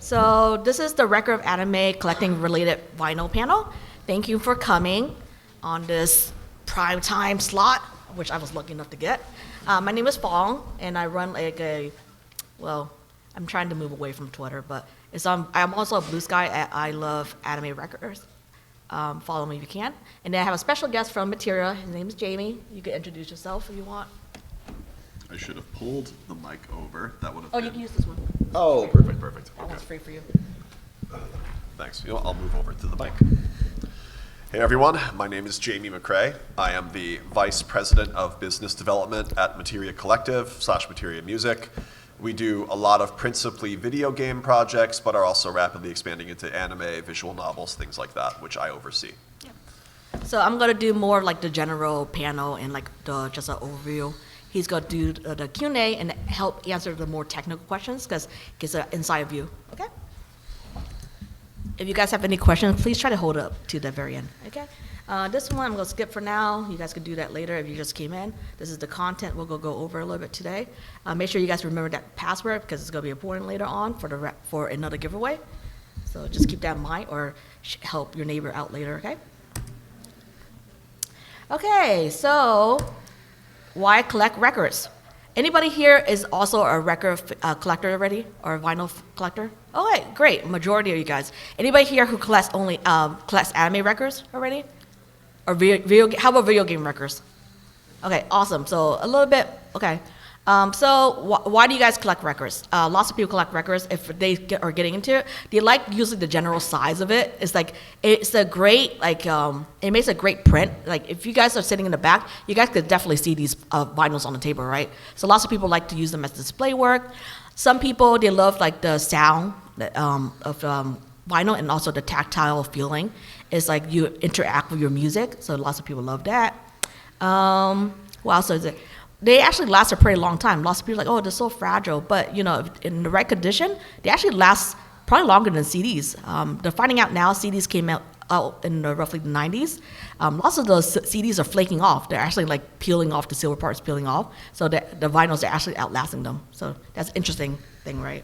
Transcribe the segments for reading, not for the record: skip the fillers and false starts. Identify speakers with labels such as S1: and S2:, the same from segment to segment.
S1: So this is the Record of Anime Collecting Related Vinyl panel. Thank you for coming on this prime time slot, which I was lucky enough to get. My name is Fong, and I run I'm trying to move away from Twitter, but I'm also a Blue Sky at I Love Anime Records. Follow me if you can. And then I have a special guest from Materia. His name is Jamie. You can introduce yourself if you want.
S2: I should have pulled the mic over. That would have
S1: Oh, you can use this one.
S2: Oh, perfect.
S1: That one's free for you.
S2: Thanks. I'll move over to the mic. Hey everyone, my name is Jamie McCrae. I am the Vice President of Business Development at Materia Collective / Materia Music. We do a lot of principally video game projects, but are also rapidly expanding into anime, visual novels, things like that, which I oversee.
S1: Yeah. So I'm gonna do more like the general panel and like just an overview. He's gonna do the Q&A and help answer the more technical questions because it gets an inside view. Okay. If you guys have any questions, please try to hold up to the very end. Okay. This one I'm gonna skip for now. You guys can do that later if you just came in. This is the content we'll go over a little bit today. Make sure you guys remember that password because it's gonna be important later on for another giveaway. So just keep that in mind or help your neighbor out later. Okay. Okay. So why collect records? Anybody here is also a record collector already or a vinyl collector? Oh, okay, great. Majority of you guys. Anybody here who collects anime records already? Or how about video game records? Okay, awesome. So a little bit, okay. Why do you guys collect records? Lots of people collect records if they are getting into it. They like usually the general size of it. It's like, it's a great, it makes a great print. Like if you guys are sitting in the back, you guys could definitely see these vinyls on the table, right? So lots of people like to use them as display work. Some people, they love like the sound of vinyl and also the tactile feeling. It's like you interact with your music, so lots of people love that. What else is it? They actually last a pretty long time. Lots of people are like, oh, they're so fragile. But, you know, in the right condition, they actually last probably longer than CDs. They're finding out now CDs came out in roughly the 90s. Lots of those CDs are flaking off. They're actually like peeling off, the silver parts peeling off. So the vinyls are actually outlasting them. So that's an interesting thing, right?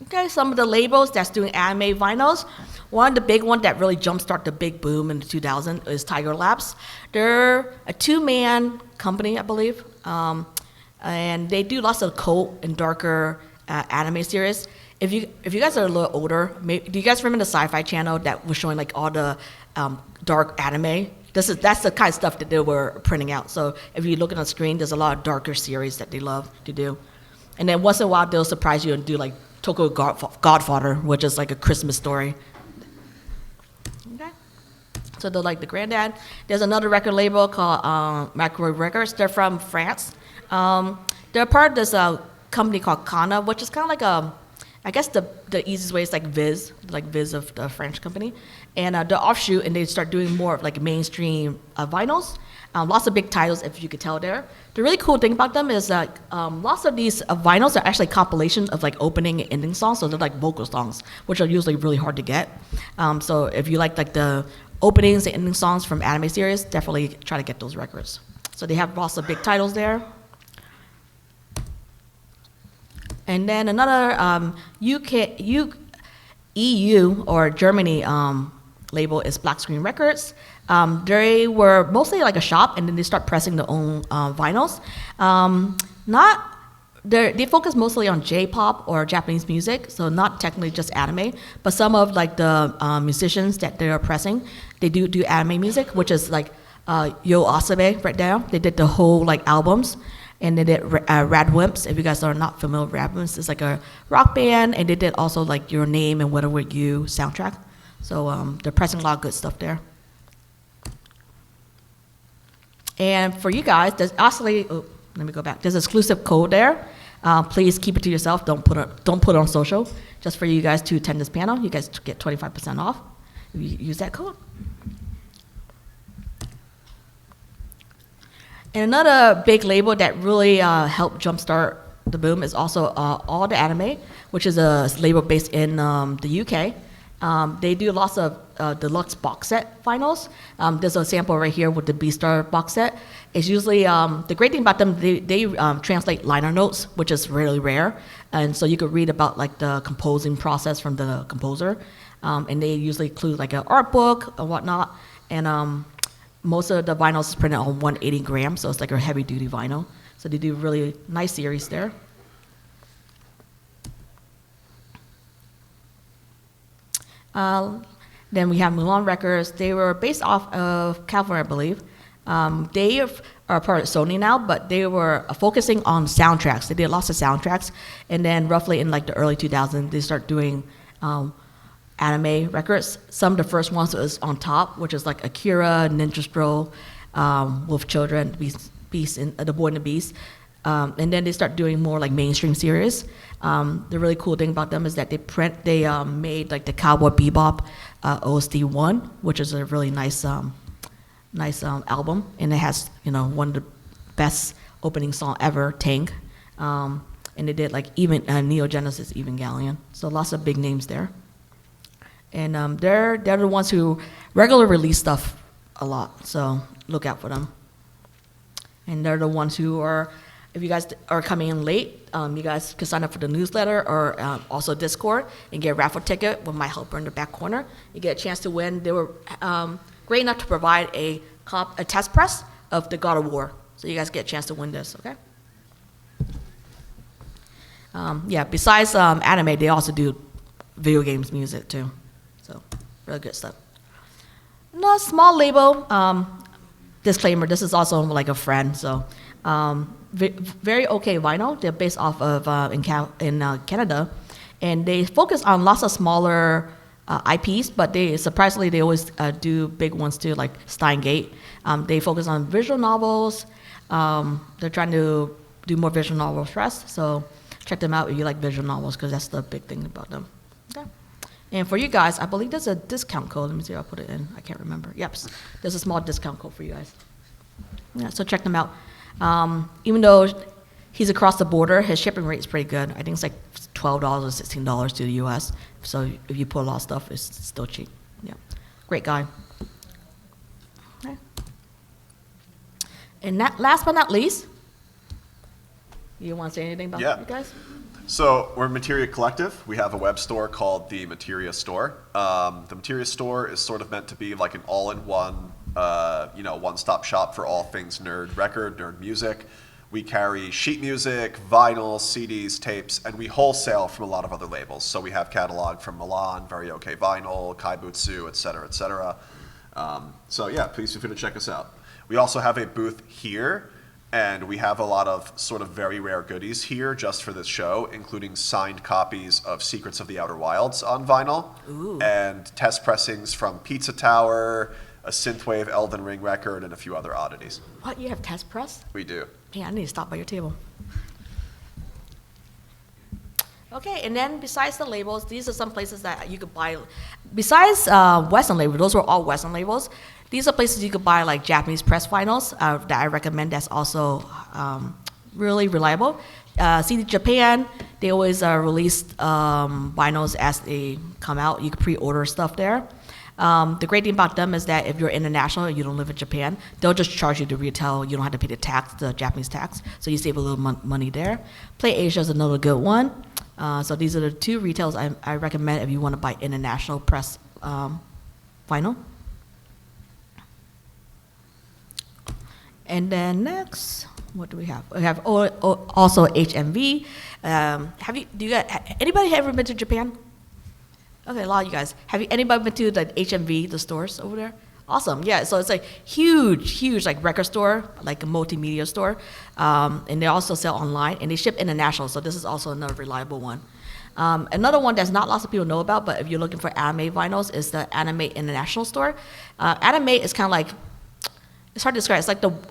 S1: Okay, some of the labels that's doing anime vinyls. One of the big ones that really jumpstart the big boom in the 2000s is Tiger Labs. They're a two-man company, I believe, and they do lots of cold and darker anime series. If you guys are a little older, do you guys remember the Sci-Fi Channel that was showing like all the dark anime? That's the kind of stuff that they were printing out. So if you look at the screen, there's a lot of darker series that they love to do. And then once in a while, they'll surprise you and do like Tokyo Godfather, which is like a Christmas story. Okay. So they're like the granddad. There's another record label called Macro Records. They're from France. They're part of this company called Kana, which is kind of like I guess the easiest way is like Viz of the French company. And they're offshoot and they start doing more of like mainstream vinyls. Lots of big titles, if you could tell there. The really cool thing about them is that lots of these vinyls are actually compilations of like opening and ending songs, so they're like vocal songs, which are usually really hard to get. So if you like the openings and ending songs from anime series, definitely try to get those records. So they have lots of big titles there. And then another EU or Germany label is Black Screen Records. They were mostly like a shop, and then they start pressing their own vinyls. They focus mostly on J-pop or Japanese music, so not technically just anime, but some of like the musicians that they are pressing, they do anime music, which is like Yo Asabe right there. They did the whole like albums, and they did Radwimps. If you guys are not familiar with Radwimps, it's like a rock band, and they did also like Your Name and Whatever You soundtrack. So they're pressing a lot of good stuff there. And for you guys, there's actually, let me go back. There's an exclusive code there. Please keep it to yourself. Don't put it on social. Just for you guys to attend this panel, you guys get 25% off if you use that code. And another big label that really helped jumpstart the boom is also All the Anime, which is a label based in the UK. They do lots of deluxe box set vinyls. There's a sample right here with the B-Star box set. It's usually, the great thing about them, they translate liner notes, which is really rare. And so you could read about like the composing process from the composer. And they usually include like an art book or whatnot. And most of the vinyls is printed on 180 grams, so it's like a heavy duty vinyl. So they do really nice series there. Then we have Mulan Records. They were based off of California, I believe. They are part of Sony now, but they were focusing on soundtracks. They did lots of soundtracks, and then roughly in like the early 2000s, they start doing anime records. Some of the first ones was on top, which is like Akira, Ninja Scroll, Wolf Children, Beast and The Boy and the Beast. And then they start doing more like mainstream series. The really cool thing about them is that they made like the Cowboy Bebop OST1, which is a really nice album, and it has one of the best opening song ever, Tank. And they did like even Neo Genesis Evangelion, so lots of big names there. And they're the ones who regularly release stuff a lot, so look out for them. And they're the ones who are, if you guys are coming in late, you guys can sign up for the newsletter or also Discord and get a raffle ticket with my helper in the back corner. You get a chance to win. They were great enough to provide a test press of the God of War. So you guys get a chance to win this, okay? Besides anime, they also do video games music too. So really good stuff. No, small label. Disclaimer, this is also like a friend, so very okay vinyl. They're based off of in Canada, and they focus on lots of smaller IPs, but they surprisingly they always do big ones too, like Steingate. They focus on visual novels. They're trying to do more visual novels for us, so check them out if you like visual novels, because that's the big thing about them. Okay. And for you guys, I believe there's a discount code. Let me see if I'll put it in. I can't remember. Yep, there's a small discount code for you guys. Yeah, so check them out. Even though he's across the border, his shipping rate is pretty good. I think it's like $12 or $16 to the US. So if you put a lot of stuff, it's still cheap. Yeah, great guy. Okay. And last but not least, you want to say anything about you guys?
S2: So we're Materia Collective. We have a web store called the Materia Store. The Materia Store is sort of meant to be like an all-in-one, one-stop shop for all things nerd record, nerd music. We carry sheet music, vinyl, CDs, tapes, and we wholesale from a lot of other labels. So we have catalog from Milan, Very OK Vinyl, Kaibutsu, et cetera, et cetera. Please feel free to check us out. We also have a booth here, and we have a lot of sort of very rare goodies here just for this show, including signed copies of Secrets of the Outer Wilds on vinyl. Ooh. And test pressings from Pizza Tower, a synthwave Elden Ring record, and a few other oddities.
S1: What, you have test press?
S2: We do.
S1: Man, I need to stop by your table. Okay, and then besides the labels, these are some places that you could buy. Besides Western labels, those were all Western labels. These are places you could buy like Japanese press vinyls that I recommend. That's also really reliable. CD Japan, they always release vinyls as they come out. You can pre-order stuff there. The great thing about them is that if you're international and you don't live in Japan, they'll just charge you the retail. You don't have to pay the tax, the Japanese tax, so you save a little money there. Play Asia is another good one. So these are the two retails I recommend if you want to buy international press vinyl. And then next, what do we have? We have also HMV. Anybody ever been to Japan? Okay, a lot of you guys. Anybody been to the HMV, the stores over there? Awesome, yeah. So it's like huge like record store, like a multimedia store, and they also sell online and they ship international. So this is also another reliable one. Another one that not lots of people know about, but if you're looking for anime vinyls, is the Anime International Store. Anime is kind of like, it's hard to describe.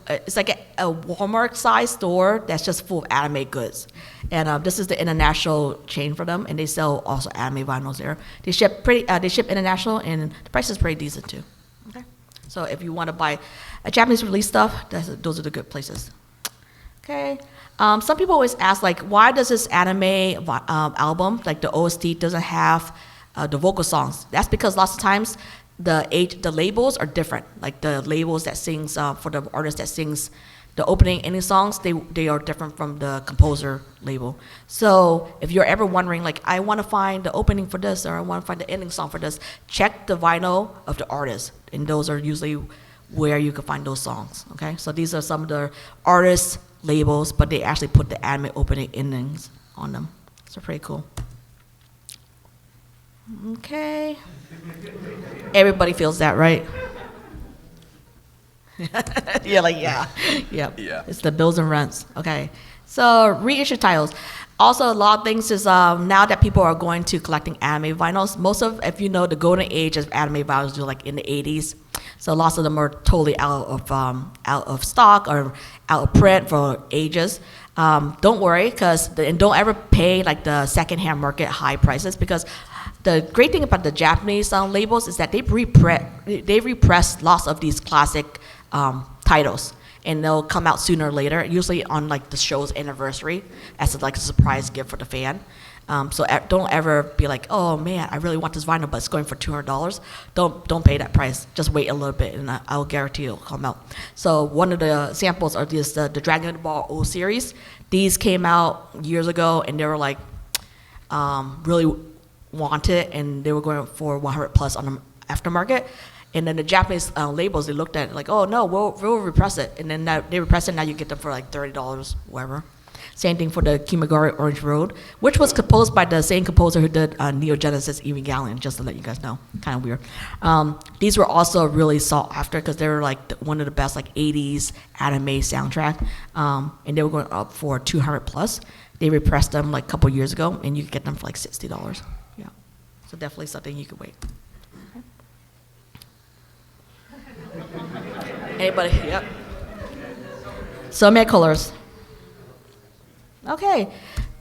S1: It's like a Walmart-sized store that's just full of anime goods, and this is the international chain for them, and they sell also anime vinyls there. They ship international, and the price is pretty decent too. Okay, so if you want to buy a Japanese release stuff, those are the good places. Okay, some people always ask like, why does this anime album, like the OST, doesn't have the vocal songs. That's because lots of times the labels are different. Like the labels that sings for the artist that sings the opening ending songs, they are different from the composer label. So if you're ever wondering, like, I want to find the opening for this, or I want to find the ending song for this, check the vinyl of the artist, and those are usually where you can find those songs. Okay, so these are some of the artist labels, but they actually put the anime opening endings on them. So pretty cool. Okay, everybody feels that, right? Yeah, like, yeah. It's the bills and rents. Okay, so reissue titles. Also, a lot of things is now that people are going to collecting anime vinyls. Most of, if you know, the golden age of anime vinyls were like in the 80s. So lots of them are totally out of stock or out of print for ages. Don't worry, and don't ever pay like the secondhand market high prices, because the great thing about the Japanese labels is that they repress lots of these classic titles, and they'll come out sooner or later, usually on like the show's anniversary, as like a surprise gift for the fan. So don't ever be like, oh man, I really want this vinyl, but it's going for $200. Don't pay that price. Just wait a little bit, and I'll guarantee it'll come out. So one of the samples are the Dragon Ball O series. These came out years ago, and they were like really wanted, and they were going for 100 plus on the aftermarket. And then the Japanese labels, they looked at it like, oh no, we'll repress it. And then they repress it, now you get them for like $30, whatever. Same thing for the Kimagure Orange Road, which was composed by the same composer who did Neo Genesis Evangelion, just to let you guys know. Kind of weird. These were also really sought after because they were like one of the best like 80s anime soundtrack. And they were going up for 200 plus. They repressed them like a couple years ago, and you could get them for like $60. Yeah. So definitely something you could wait. Anybody? Yep. So many colors. Okay.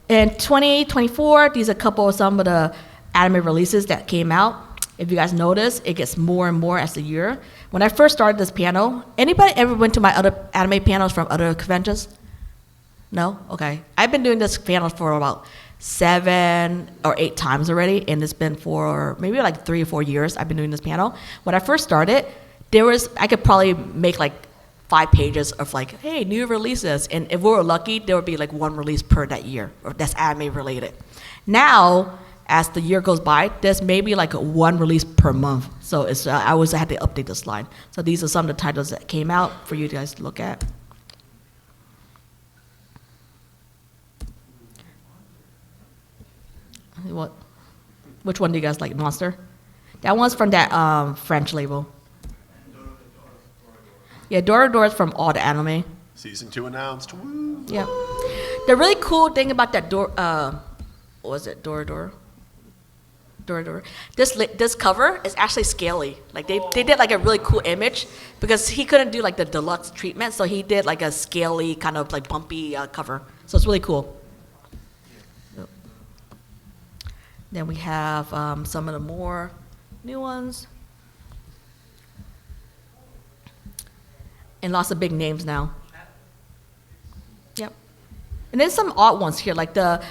S1: In 2024, these are some of the anime releases that came out. If you guys notice, it gets more and more as the year. When I first started this panel, anybody ever went to my other anime panels from other conventions? No? Okay. I've been doing this panel for about 7 or 8 times already, and it's been for maybe like 3 or 4 years I've been doing this panel. When I first started, I could probably make like 5 pages of like, hey, new releases. And if we were lucky, there would be like 1 release per that year, or that's anime related. Now, as the year goes by, there's maybe like 1 release per month. So I always had to update the slide. So these are some of the titles that came out for you guys to look at. Which one do you guys like? Monster? That one's from that French label. Yeah, Dora is from all the anime.
S2: Season 2 announced. Woo.
S1: Yeah. The really cool thing about that what was it? Dora. This cover is actually scaly. Like they did like a really cool image because he couldn't do like the deluxe treatment, so he did like a scaly kind of like bumpy cover. So it's really cool. Then we have some of the more new ones. And lots of big names now. Yep. And then some odd ones here, like the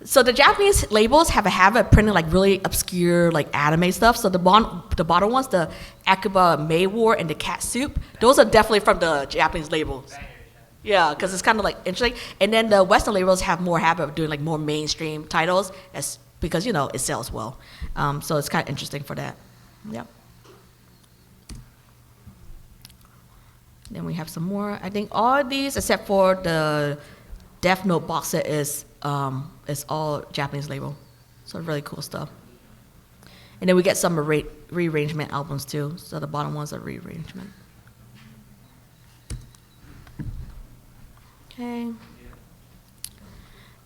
S1: Japanese labels have a habit of printing like really obscure like anime stuff. So the bottom ones, the Akiba May War and the Cat Soup, those are definitely from the Japanese labels. Yeah, because it's kind of like interesting. And then the Western labels have more habit of doing like more mainstream titles, because it sells well. So it's kind of interesting for that. Yep. Then we have some more. I think all of these, except for the Death Note box set, is all Japanese label. So really cool stuff. And then we get some rearrangement albums too. So the bottom ones are rearrangement. Okay.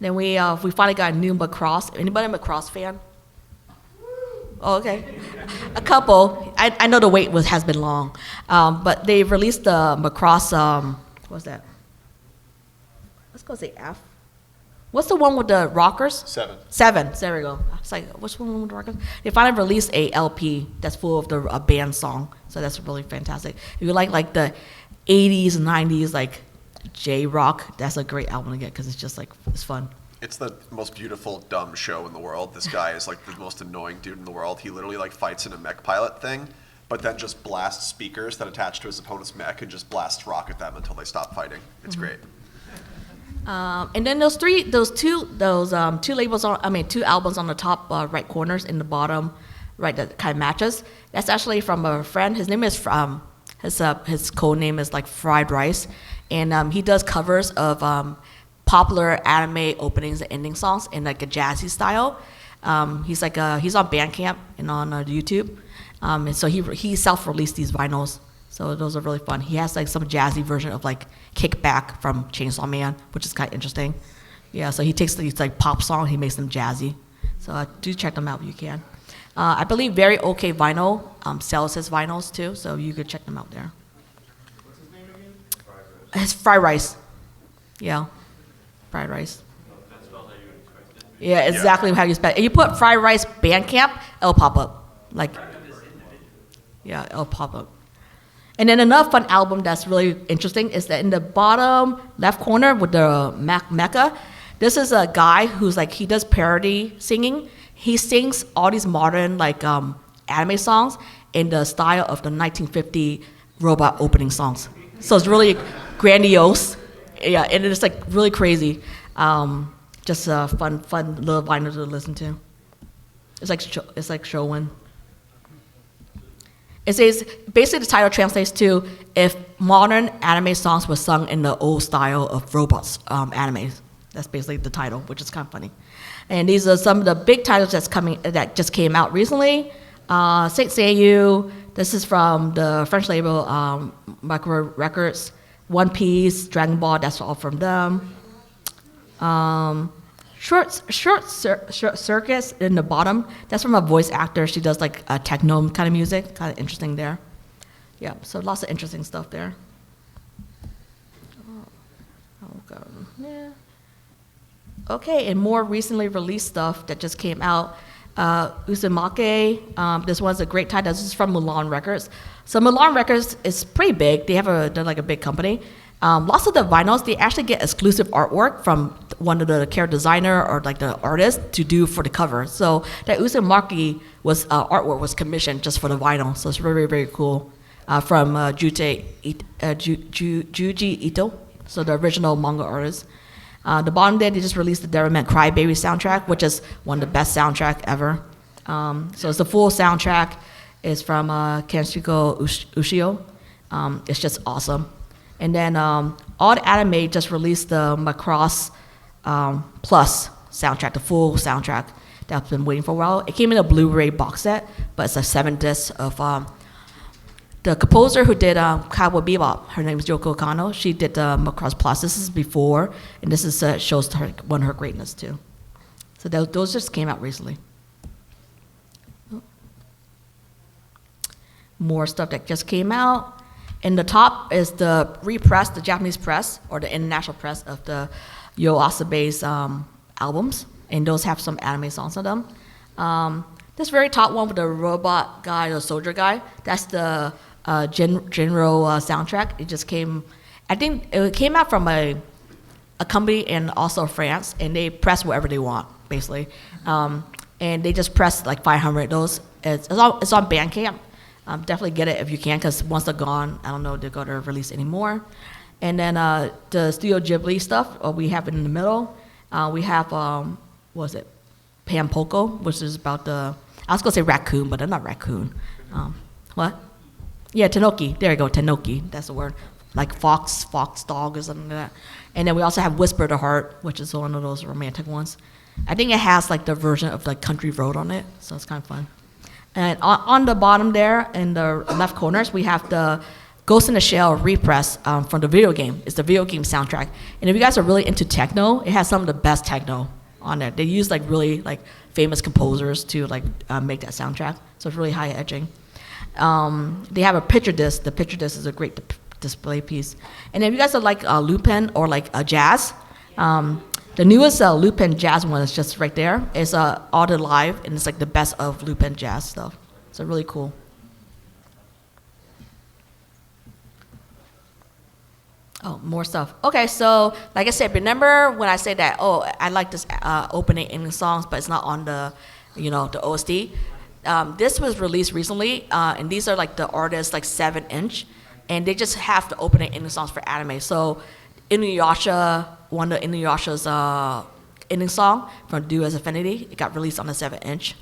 S1: Then we finally got a new Macross. Anybody a Macross fan? Oh, okay. A couple. I know the wait has been long, but they released the Macross. What's that? Let's go say F. What's the one with the rockers? 7. There we go. It's like, what's the one with the rockers? They finally released a LP that's full of the band song. So that's really fantastic. If you like the 80s and 90s like J-rock, that's a great album to get because it's just like it's fun.
S2: It's the most beautiful, dumb show in the world. This guy is like the most annoying dude in the world. He literally like fights in a mech pilot thing, but then just blasts speakers that attach to his opponent's mech and just blasts rock at them until they stop fighting. It's great.
S1: And then those two labels two albums on the top right corners in the bottom right that kind of matches. That's actually from a friend. His name is his code name is like Fried Rice, and he does covers of popular anime openings and ending songs in like a jazzy style. He's on Bandcamp and on YouTube, and so he self-released these vinyls. So those are really fun. He has like some jazzy version of like Kickback from Chainsaw Man, which is kind of interesting. Yeah, so he takes these like pop songs, he makes them jazzy. So do check them out if you can. I believe Very Okay Vinyl sells his vinyls too, so you could check them out there.
S3: What's his name again?
S1: It's Fried Rice. Yeah, Fried Rice.
S3: That's spelled how you would expect it to be.
S1: Yeah, exactly how you spell it. If you put Fried Rice Bandcamp, it'll pop up. Like, yeah, it'll pop up. And then another fun album that's really interesting is that in the bottom left corner with the Mecca, this is a guy who's like, he does parody singing. He sings all these modern like anime songs in the style of the 1950 robot opening songs. So it's really grandiose. Yeah, and it's like really crazy. Just a fun little vinyl to listen to. It's like showing. It says, basically the title translates to if modern anime songs were sung in the old style of robots animes. That's basically the title, which is kind of funny. And these are some of the big titles that just came out recently. Saint Seiyu, this is from the French label Micro Records. One Piece, Dragon Ball, that's all from them. Short Circus in the bottom, that's from a voice actor. She does like a techno kind of music, kind of interesting there. Yeah, so lots of interesting stuff there. Yeah. Okay, and more recently released stuff that just came out. Uzumake, this one's a great title. This is from Mulan Records. So Mulan Records is pretty big. They're like a big company. Lots of the vinyls, they actually get exclusive artwork from one of the character designer or like the artist to do for the cover. So that Uzumaki artwork was commissioned just for the vinyl. So it's very, very cool. From Juji Ito, so the original manga artist. The bottom there, they just released the Devilman Crybaby soundtrack, which is one of the best soundtrack ever. So it's the full soundtrack. It's from Kenshiko Ushio. It's just awesome. And then All Anime just released the Macross Plus soundtrack, the full soundtrack that's been waiting for a while. It came in a Blu-ray box set, but it's a 7 discs of the composer who did Cowboy Bebop. Her name is Yoko Kano. She did the Macross Plus. This is before, and this is shows her one of her greatness too. So those just came out recently. More stuff that just came out. In the top is the repress, the Japanese press, or the international press of the Yo Asobe's albums, and those have some anime songs on them. This very top one with the robot guy, the soldier guy, that's the Genro soundtrack. It just came, I think it came out from a company in also France, and they press whatever they want, basically. And they just press like 500 of those. It's on Bandcamp. Definitely get it if you can, because once they're gone, I don't know if they're going to release anymore. And then the Studio Ghibli stuff, we have it in the middle. We have, what was it, Pampoko, which is about I was going to say raccoon, but they're not raccoon. What? Yeah, Tenoki. There you go, Tenoki. That's the word. Like fox dog or something like that. And then we also have Whisper the Heart, which is one of those romantic ones. I think it has like the version of like Country Road on it, so it's kind of fun. And on the bottom there, in the left corners, we have the Ghost in the Shell repress from the video game. It's the video game soundtrack. And if you guys are really into techno, it has some of the best techno on there. They use like really like famous composers to like make that soundtrack. So it's really high edging. They have a picture disc. The picture disc is a great display piece. And if you guys are like Lupin or like jazz, the newest Lupin jazz one is just right there. It's All Live, and it's like the best of Lupin jazz stuff. So really cool. Oh, more stuff. Okay, so like I said, remember when I said that? Oh, I like this opening ending songs, but it's not on the, the OST. This was released recently, and these are like the artists like 7-inch, and they just have the opening ending songs for anime. So, Inuyasha, one of Inuyasha's ending song from Do as Affinity, it got released on the 7-inch,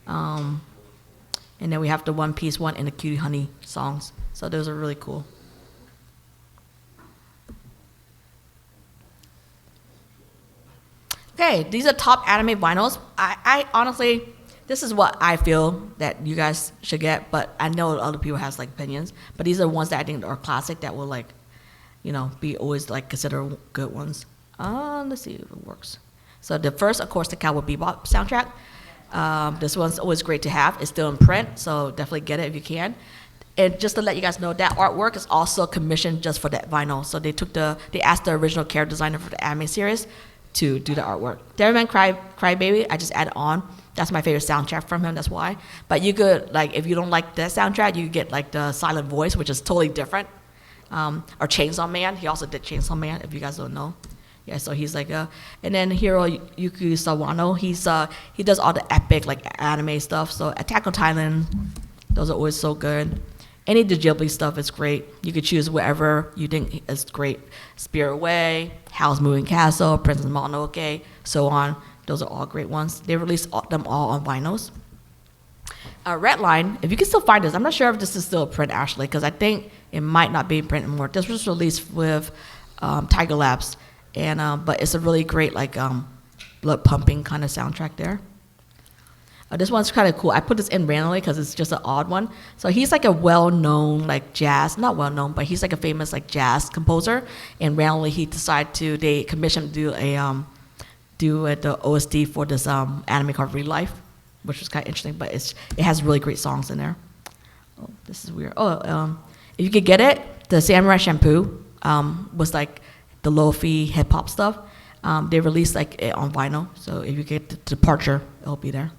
S1: and then we have the One Piece one and the Cutie Honey songs. So those are really cool. Okay, these are top anime vinyls. I honestly, this is what I feel that you guys should get, but I know other people has like opinions. But these are ones that I think are classic that will like, be always like considered good ones. Let's see if it works. So the first, of course, the Cowboy Bebop soundtrack. This one's always great to have. It's still in print, so definitely get it if you can. And just to let you guys know, that artwork is also commissioned just for that vinyl. So they asked the original character designer for the anime series to do the artwork. Devilman Crybaby, I just added on. That's my favorite soundtrack from him, that's why. But you could, like, if you don't like that soundtrack, you could get, like, the Silent Voice, which is totally different. Or Chainsaw Man, he also did Chainsaw Man, if you guys don't know. Yeah, so he's like and then Hiro Yuki Sawano, he does all the epic, like, anime stuff. So Attack on Titan, those are always so good. Any of the Ghibli stuff is great. You could choose whatever you think is great. Spirit Away, Howl's Moving Castle, Princess Mononoke, so on. Those are all great ones. They released them all on vinyls. Redline, if you can still find this, I'm not sure if this is still a print actually, because I think it might not be in print anymore. This was released with Tiger Labs, and but it's a really great like blood pumping kind of soundtrack there. This one's kind of cool. I put this in randomly because it's just an odd one. So he's like a well-known like jazz, not well-known, but he's like a famous like jazz composer. And randomly he decided they commissioned to do the OST for this anime called Real Life, which was kind of interesting. But it has really great songs in there. Oh, this is weird. If you could get it, the Samurai Shampoo was like the lo-fi hip hop stuff. They released like it on vinyl. So if you get the Departure, it'll be there.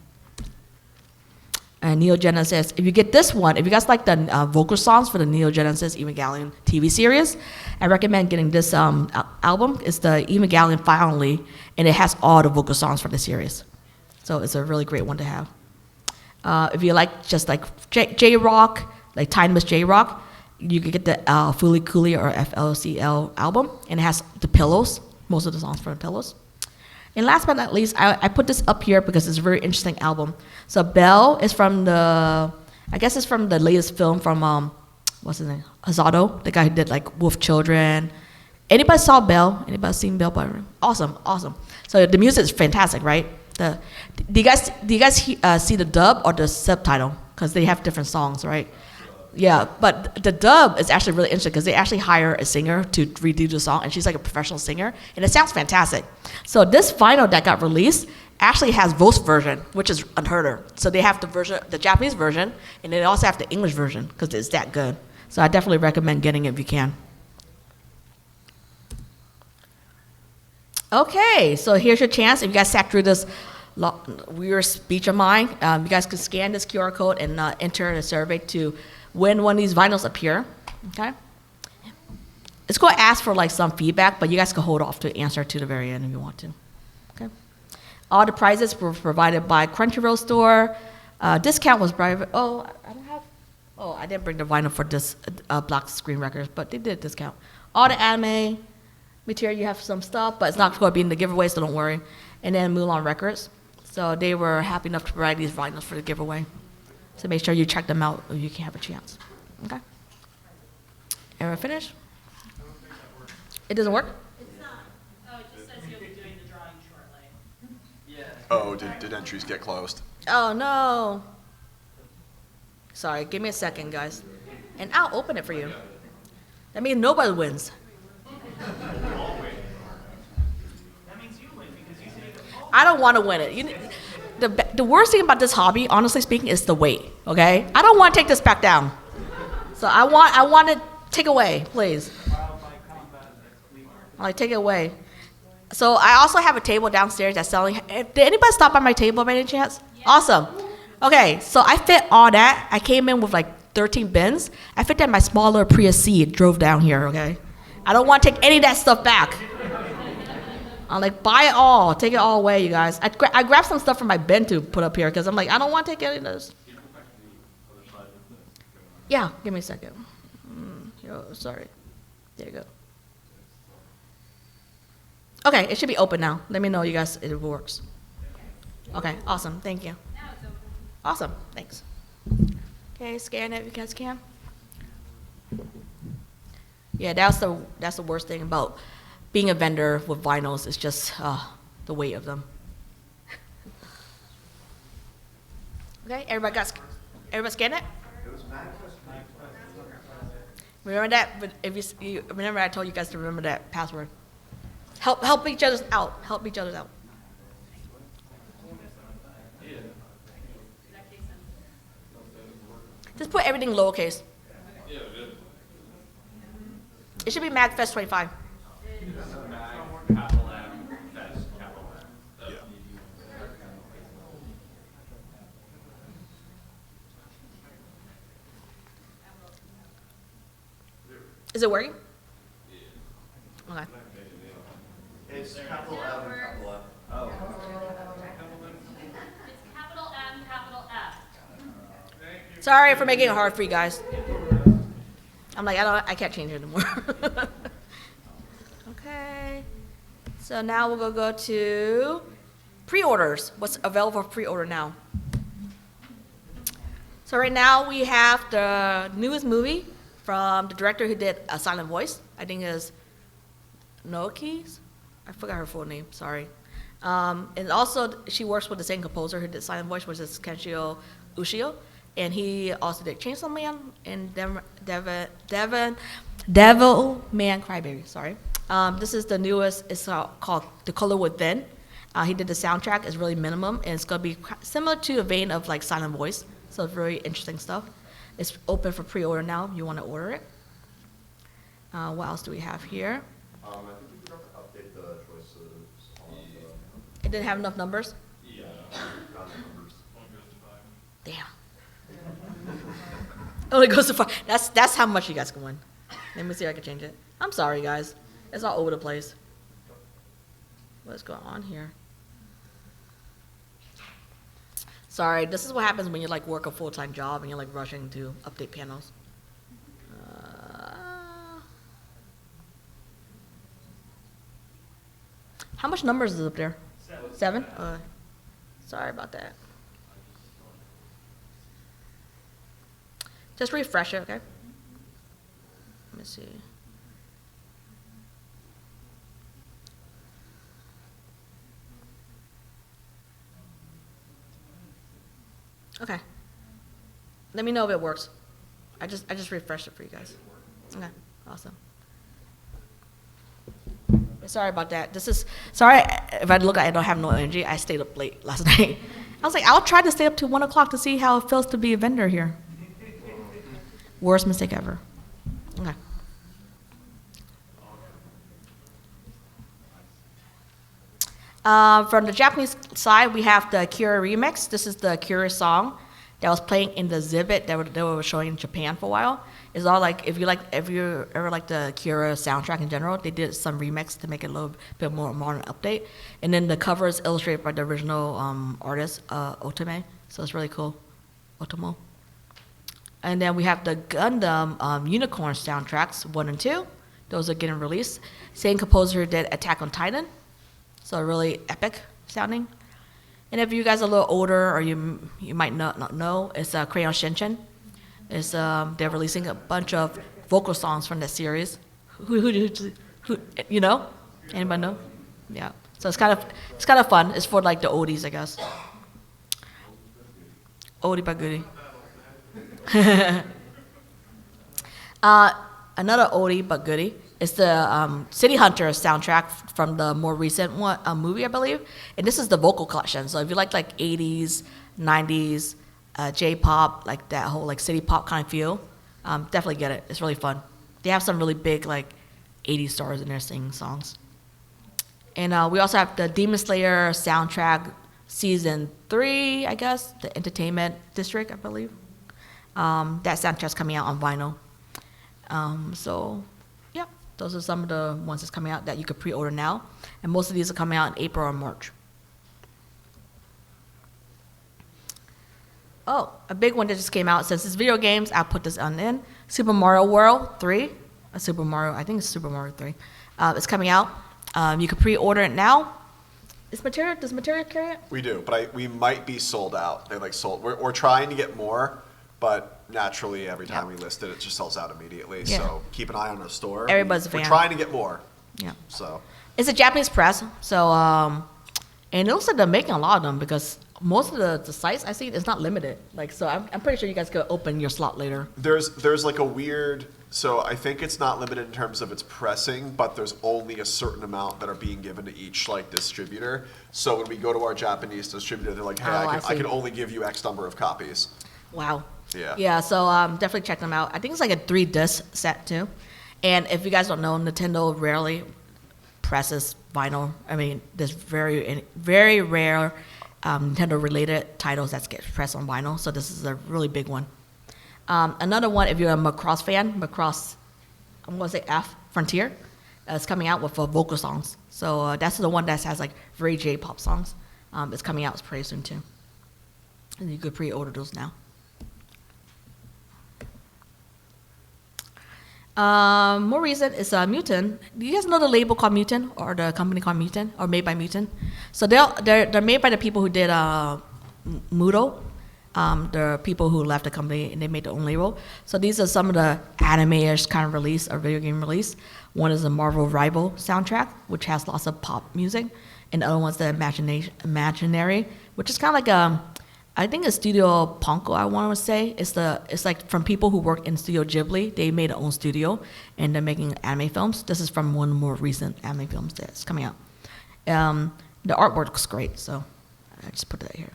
S1: And Neo Genesis, if you get this one, if you guys like the vocal songs for the Neo Genesis Evangelion TV series, I recommend getting this album. It's the Evangelion Finally, and it has all the vocal songs for the series. So it's a really great one to have. If you like just like J-Rock, like Timeless J-Rock, you can get the Fooly Cooly or FLCL album, and it has the Pillows, most of the songs for the Pillows. And last but not least, I put this up here because it's a very interesting album. So Belle is from the latest film from, what's his name? Hazado, the guy who did like Wolf Children. Anybody saw Belle? Anybody seen Belle? Awesome. So the music is fantastic, right? Do you guys see the dub or the subtitle? Because they have different songs, right? Yeah, but the dub is actually really interesting because they actually hire a singer to redo the song, and she's like a professional singer, and it sounds fantastic. So this vinyl that got released actually has both version, which is unheard of. So they have the Japanese version, and they also have the English version because it's that good. So I definitely recommend getting it if you can. Okay, so here's your chance. If you guys sat through this weird speech of mine, you guys can scan this QR code and enter the survey to win one of these vinyls appear, okay? It's going to ask for like some feedback, but you guys can hold off to answer to the very end if you want to, okay? All the prizes were provided by Crunchyroll Store. Discount was private. I didn't bring the vinyl for this Black Screen Records, but they did discount. All the anime material, you have some stuff, but it's not going to be in the giveaway, so don't worry. And then Mulan Records. So they were happy enough to provide these vinyls for the giveaway. So make sure you check them out if you can have a chance. Okay? Everyone finished? It doesn't work?
S4: It's not. Oh, it just says you'll be doing the drawing shortly.
S3: Yeah.
S2: Oh, did entries get closed?
S1: Oh, no. Sorry, give me a second, guys. And I'll open it for you. That means nobody wins. I don't want to win it. The worst thing about this hobby, honestly speaking, is the weight. Okay, I don't want to take this back down. So I want to take away, please. Like take it away. So I also have a table downstairs that's selling. Did anybody stop by my table by any chance? Yeah. Awesome. Okay, so I fit all that. I came in with like 13 bins. I fit that in my smaller Prius C. It drove down here. Okay, I don't want to take any of that stuff back. I'm like, buy it all. Take it all away, you guys. I grabbed some stuff from my bin to put up here because I'm like, I don't want to take any of this. Yeah, give me a second. Sorry. There you go. Okay, it should be open now. Let me know, you guys, it works. Okay, awesome. Thank you.
S4: Now it's open.
S1: Awesome. Thanks. Okay, scan it if you guys can. Yeah, that's the worst thing about being a vendor with vinyls is just the weight of them. Okay, everybody scan it? Remember that? But if you remember, I told you guys to remember that password. Help each other out. Help each other out. Just put everything lowercase. It should be MAGFest 25.
S3: Capital M, Fest, capital M.
S2: Yeah.
S1: Is it working? Okay.
S5: It's capital M and capital F. Oh.
S4: It's capital M, capital F.
S1: Sorry for making it hard for you guys. I'm like, I can't change it anymore. Okay. So now we'll go to pre-orders. What's available for pre-order now? So right now we have the newest movie from the director who did A Silent Voice. I think is Noakis. I forgot her full name. Sorry. And also she works with the same composer who did Silent Voice, which is Kenshio Ushio. And he also did Chainsaw Man and Devil Man Crybaby. Sorry. This is the newest. It's called The Color Within. He did the soundtrack. It's really minimum, and it's gonna be similar to a vein of like Silent Voice. So it's very interesting stuff. It's open for pre-order now. If you want to order it. What else do we have here?
S5: I think you forgot to update the choices on the
S1: It didn't have enough numbers.
S5: numbers.
S1: Damn. Only goes to 5. That's how much you guys can win. Let me see if I can change it. I'm sorry, guys. It's all over the place. What's going on here? Sorry, this is what happens when you like work a full-time job and you're like rushing to update panels. How much numbers is up there? 7? Sorry about that. Just refresh it, okay? Let me see. Okay. Let me know if it works. I just refreshed it for you guys. Okay, awesome. Sorry about that. Sorry if I look like I don't have no energy. I stayed up late last night. I was like, I'll try to stay up to 1 o'clock to see how it feels to be a vendor here. Worst mistake ever. Okay. From the Japanese side, we have the Akira remix. This is the Akira song that was playing in the exhibit that they were showing in Japan for a while. It's all like if you ever like the Akira soundtrack in general, they did some remix to make it a little bit more modern update. And then the cover is illustrated by the original artist, Otome. So it's really cool, Otomo. And then we have the Gundam Unicorn soundtracks 1 and 2. Those are getting released. Same composer did Attack on Titan. So really epic sounding. And if you guys are a little older or you might not know, it's Crayon Shinchan. It's they're releasing a bunch of vocal songs from that series. Who you know? Anybody know? Yeah. So it's kind of fun. It's for like the oldies, I guess. Oldie but goodie. Another oldie but goodie is the City Hunter soundtrack from the more recent one movie, I believe. And this is the vocal collection. So if you like 80s, 90s, J-pop, like that whole like city pop kind of feel, definitely get it. It's really fun. They have some really big like 80s stars in there singing songs. And we also have the Demon Slayer soundtrack season 3, I guess, the Entertainment District, I believe. That soundtrack's coming out on vinyl. So, yeah, those are some of the ones that's coming out that you could pre-order now. And most of these are coming out in April or March. Oh, a big one that just came out. Since it's video games, I'll put this on in. Super Mario World 3. I think it's Super Mario 3. It's coming out. You can pre-order it now. Does Materia carry it?
S2: We do, but we might be sold out. They like sold. We're trying to get more, but naturally every time we list it, it just sells out immediately.
S1: Yeah.
S2: So keep an eye on the store.
S1: Everybody's a fan.
S2: We're trying to get more.
S1: Yeah.
S2: So
S1: It's a Japanese press, so and it looks like they're making a lot of them because most of the sites I see it's not limited. Like so, I'm pretty sure you guys could open your slot later.
S2: there's like a weird. So I think it's not limited in terms of its pressing, but there's only a certain amount that are being given to each like distributor. So when we go to our Japanese distributor, they're like, hey,
S1: Oh, I
S2: I can
S1: see.
S2: only give you X number of copies.
S1: Wow.
S2: Yeah.
S1: Yeah. So definitely check them out. I think it's like a 3-disc set too. And if you guys don't know, Nintendo rarely presses vinyl. I mean, there's very rare Nintendo related titles that get pressed on vinyl. So this is a really big one. Another one, if you're a Macross fan, Macross, I'm going to say F, Frontier, is coming out with vocal songs. So that's the one that has like very J-pop songs. It's coming out pretty soon too. And you could pre-order those now. More recent is Mutant. Do you guys know the label called Mutant or the company called Mutant or made by Mutant? So they're made by the people who did Mudo. The people who left the company and they made their own label. So these are some of the anime-ish kind of release or video game release. One is the Marvel Rival soundtrack, which has lots of pop music, and the other one's the Imaginary, which is kind of like I think it's Studio Ponko. I want to say it's like from people who work in Studio Ghibli. They made their own studio and they're making anime films. This is from one of the more recent anime films that's coming out. The artwork looks great, so I just put that here.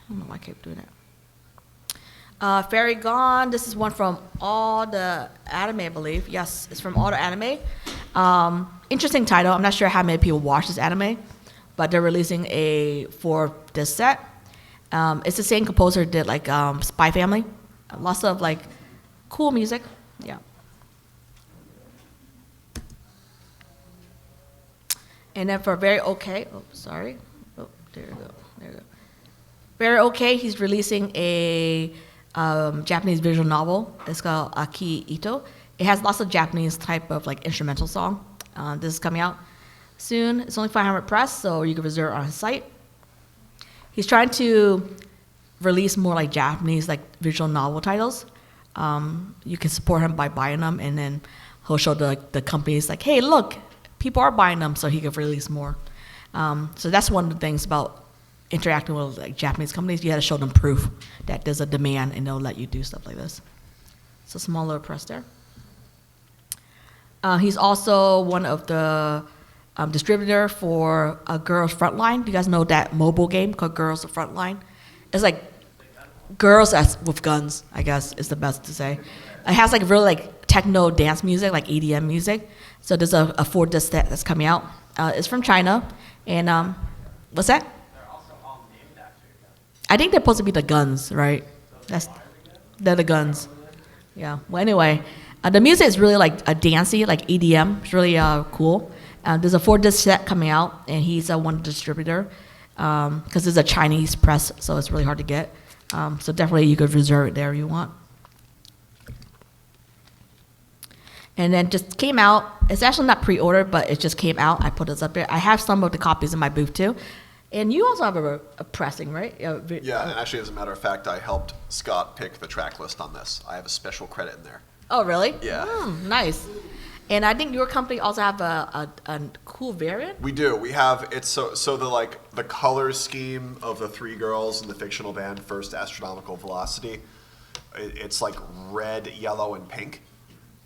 S1: I don't know why I keep doing that. Fairy Gone. This is one from all the anime, I believe. Yes, it's from all the anime. Interesting title. I'm not sure how many people watch this anime, but they're releasing a 4-disc set. It's the same composer who did like Spy Family. Lots of like cool music. Yeah. And then for Very Okay. Oh, sorry. Oh, there you go. There you go. Very Okay, he's releasing a Japanese visual novel. It's called Aki Ito. It has lots of Japanese type of like instrumental song. This is coming out soon. It's only 500 press, so you can reserve it on his site. He's trying to release more like Japanese like visual novel titles. You can support him by buying them, and then he'll show the companies like, hey, look, people are buying them, so he can release more. So that's one of the things about interacting with like Japanese companies. You got to show them proof that there's a demand, and they'll let you do stuff like this. So small little press there. He's also one of the distributor for Girls Frontline. Do you guys know that mobile game called Girls Frontline? It's like girls with guns, I guess is the best to say. It has like really like techno dance music, like EDM music. So there's a 4-disc set that's coming out. It's from China, and what's that?
S3: They're also all named after your guns.
S1: I think they're supposed to be the guns, right? They're the guns. Yeah. Well, anyway, the music is really like a dancey, like EDM. It's really cool. There's a 4-disc set coming out, and he's one distributor because it's a Chinese press, so it's really hard to get. So definitely you could reserve it there if you want. And then just came out. It's actually not pre-ordered, but it just came out. I put this up there. I have some of the copies in my booth too. And you also have a pressing, right?
S2: Yeah, and actually, as a matter of fact, I helped Scott pick the track list on this. I have a special credit in there.
S1: Oh, really?
S2: Yeah.
S1: Nice. And I think your company also have a cool variant.
S2: We do. We have it's so the color scheme of the 3 girls in the fictional band First Astronomical Velocity. It's like red, yellow, and pink,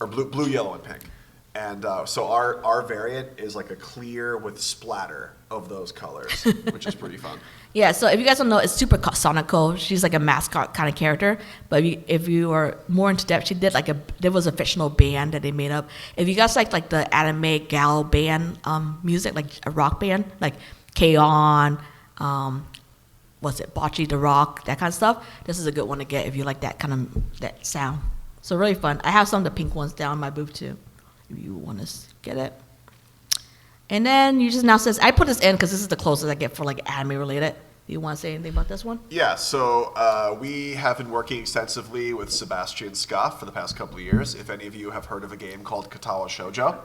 S2: or blue, yellow, and pink. And so our variant is like a clear with splatter of those colors, which is pretty fun.
S1: Yeah, so if you guys don't know, it's Super Sonico. She's like a mascot kind of character. But if you are more into depth, she did there was a fictional band that they made up. If you guys like the anime gal band music, like a rock band, like K-On, what's it, Bocce the Rock, that kind of stuff. This is a good one to get if you like that kind of that sound. So really fun. I have some of the pink ones down my booth too, if you want to get it. And then you just now says, I put this in because this is the closest I get for like anime related. Do you want to say anything about this one?
S2: Yeah, so we have been working extensively with Sebastian Scuff for the past couple of years. If any of you have heard of a game called Katawa Shoujo,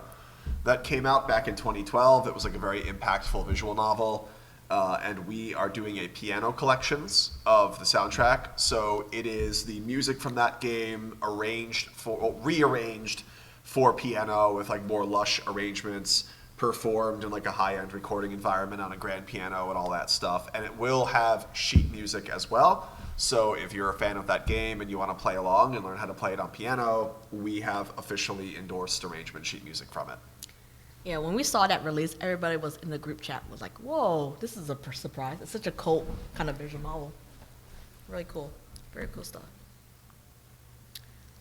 S2: that came out back in 2012. It was like a very impactful visual novel. And we are doing a piano collections of the soundtrack. So it is the music from that game rearranged for piano with like more lush arrangements, performed in like a high-end recording environment on a grand piano and all that stuff. And it will have sheet music as well. So if you're a fan of that game and you want to play along and learn how to play it on piano, we have officially endorsed arrangement sheet music from it.
S1: Yeah, when we saw that release, everybody was in the group chat was like, whoa, this is a surprise. It's such a cult kind of visual novel. Really cool. Very cool stuff.